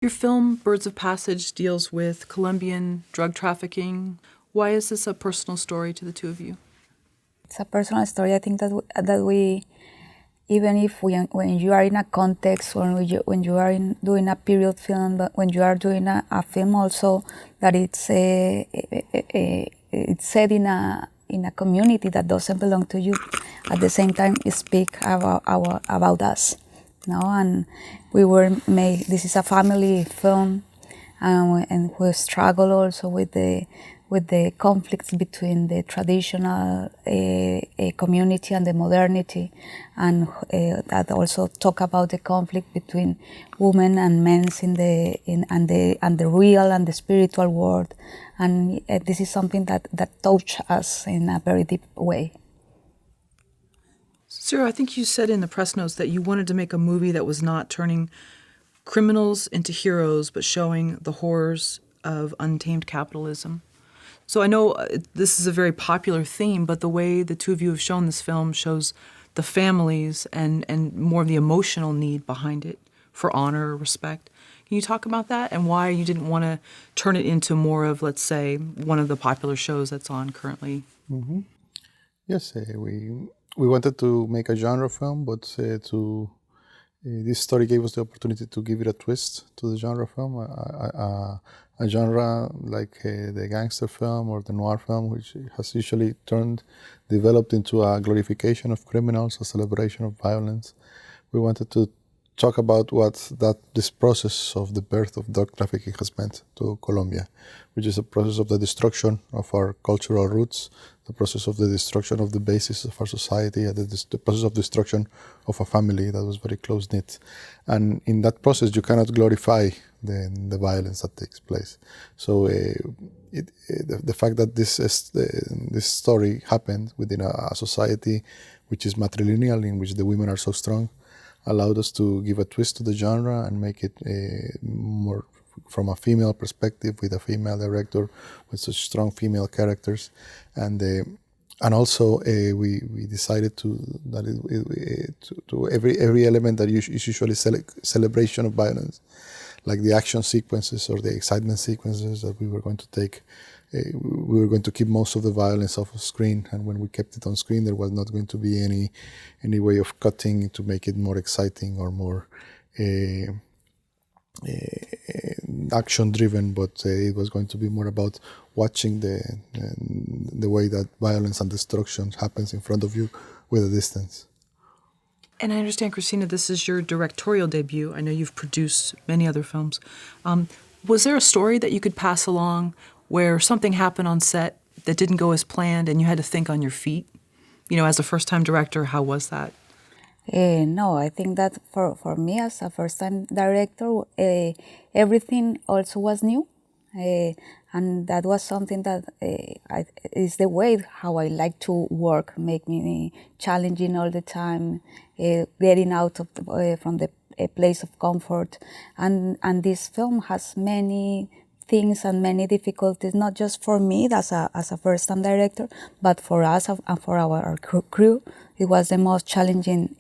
Your film, Birds of Passage, deals with Colombian drug trafficking. Why is this a personal story to the two of you? It's a personal story. I think that we even if when you are in a context or when you are doing a period film, but when you are doing a film also that it's set in a community that doesn't belong to you, at the same time it speak about us, no? And we were made. This is a family film, and we struggle also with the conflicts between the traditional community and the modernity, and that also talk about the conflict between women and men and the real and the spiritual world, and this is something that touch us in a very deep way. Sarah, I think you said in the press notes that you wanted to make a movie that was not turning criminals into heroes, but showing the horrors of untamed capitalism. So I know this is a very popular theme, but the way the two of you have shown this film shows the families and more of the emotional need behind it for honor or respect. Can you talk about that and why you didn't want to turn it into more of, let's say, one of the popular shows that's on currently? Mm-hmm. Yes, we wanted to make a genre film, but this story gave us the opportunity to give it a twist to the genre film, a genre like the gangster film or the noir film, which has usually developed into a glorification of criminals, a celebration of violence. We wanted to talk about what this process of the birth of drug trafficking has meant to Colombia, which is a process of the destruction of our cultural roots, the process of the destruction of the basis of our society, and the process of destruction of a family that was very close-knit. And in that process, you cannot glorify the violence that takes place. So the fact that this story happened within a society which is matrilineal, in which the women are so strong, allowed us to give a twist to the genre and make it more from a female perspective, with a female director, with such strong female characters, and also we decided to every element that is usually celebration of violence, like the action sequences or the excitement sequences that we were going to take. We were going to keep most of the violence off of screen, and when we kept it on screen, there was not going to be any way of cutting to make it more exciting or more action driven, but it was going to be more about watching the way that violence and destruction happens in front of you with a distance. And I understand, Cristina, this is your directorial debut. I know you've produced many other films. Was there a story that you could pass along where something happened on set that didn't go as planned and you had to think on your feet? You know, as a first-time director, how was that? No, I think that for me as a first-time director, everything also was new. And that was something that is the way how I like to work, make me challenging all the time, getting out of from the place of comfort. And this film has many things and many difficulties, not just for me as a first-time director, but for us and for our crew. It was the most challenging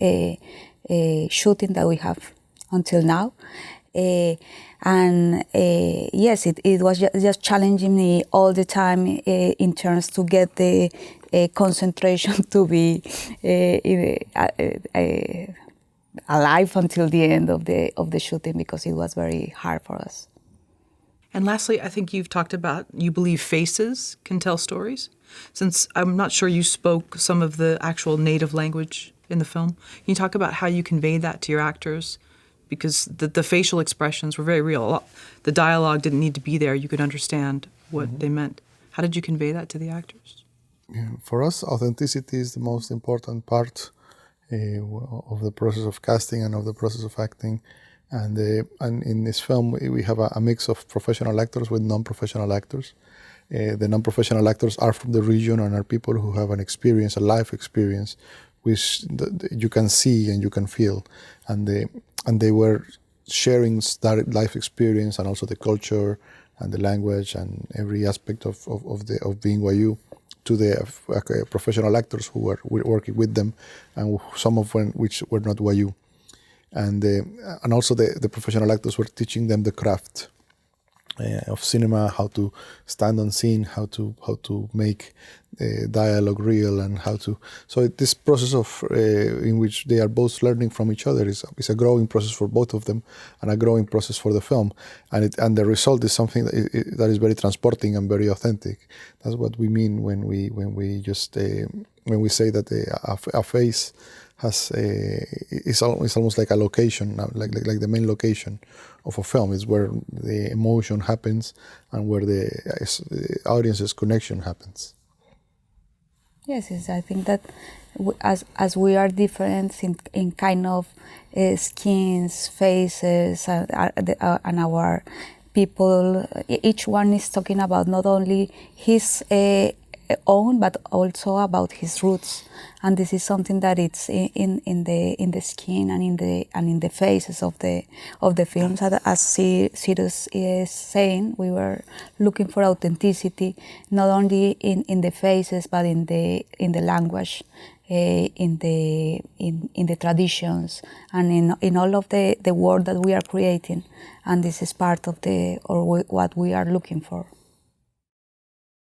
shooting that we have until now. Yes, it was just challenging me all the time in terms to get the concentration to be alive until the end of the shooting, because it was very hard for us. And lastly, I think you've talked about you believe faces can tell stories. Since I'm not sure you spoke some of the actual native language in the film, can you talk about how you conveyed that to your actors? Because the facial expressions were very real. The dialogue didn't need to be there. You could understand what they meant. How did you convey that to the actors? Yeah, for us, authenticity is the most important part of the process of casting and of the process of acting. And in this film, we have a mix of professional actors with non-professional actors. The non-professional actors are from the region and are people who have an experience, a life experience, which you can see and you can feel. And they were sharing that life experience and also the culture and the language and every aspect of being Wayuu to the professional actors who were working with them, and some of which were not Wayuu. and also the professional actors were teaching them the craft of cinema, how to stand on scene, how to make dialogue real, and how to. So this process of in which they are both learning from each other is a growing process for both of them, and a growing process for the film, and the result is something that is very transporting and very authentic. That's what we mean when we just when we say that a face has it's almost like a location, like the main location of a film is where the emotion happens and where the audience's connection happens. Yes, I think that as we are different in kind of skins, faces, and our people, each one is talking about not only his own, but also about his roots, and this is something that it's in the skin and in the faces of the films. As Cyrus is saying, we were looking for authenticity, not only in the faces, but in the language, in the traditions, and in all of the world that we are creating, and this is part of what we are looking for.